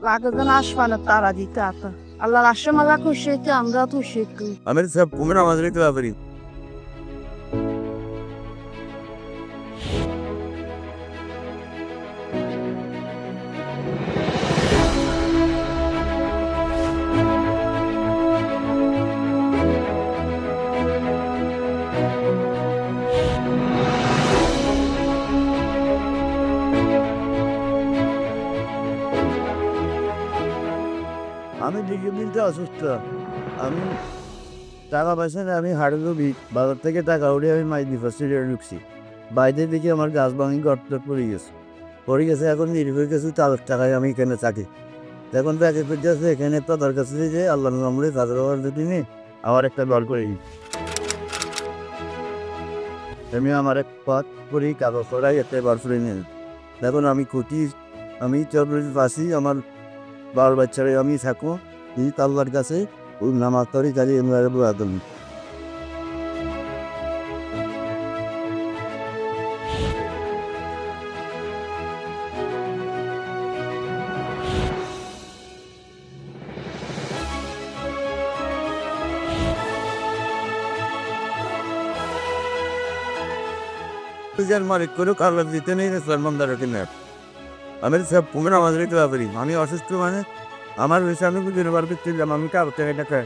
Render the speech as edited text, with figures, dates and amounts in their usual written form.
লাগে যেন আসমানের তারা দিতে আতা আল্লাহর আশমালা খুশি হইতে আমরা খুশি হইতে আমি সব ঘুমের নামাজ পড়তে পারি। আমি দীর্ঘদিনটা অসুস্থ। আমি টাকা পয়সা না, আমি হাড়ে রোগী। বাজার থেকে টাকা উঠে আমি মাছ ডিপোজিটে ঢুকছি। বাইরে দেখি আমার গাছ ভাঙি গর্ত পড়ে গেছে। এখন নির্ভর কিছু তাদের টাকায় আমি এখানে থাকি। এখন ব্যাগে করতেছে এখানে তাদের কাছে যে আল্লাহ নামলে তাদের দিনে আমার একটা দল করে দিই। আমি আমার এক পথ করি কাগজ করাই একটা বার করে নিন। দেখুন আমি খুঁটি, আমি চলছি বাসি, আমার বাল বাচ্চারা আমি থাকবো এই আল্লাহর কাছে ওই নামাজ তরি কাজে আদম। মালিক করে আল্লাহ দিতে নেই সলমানদার কিনে আমি সব পুমের নামাজ পড়তে পারি। আমি অসুস্থ মানে আমার হিসাবে দিনের বার করছিলাম, আমি কারো টাকা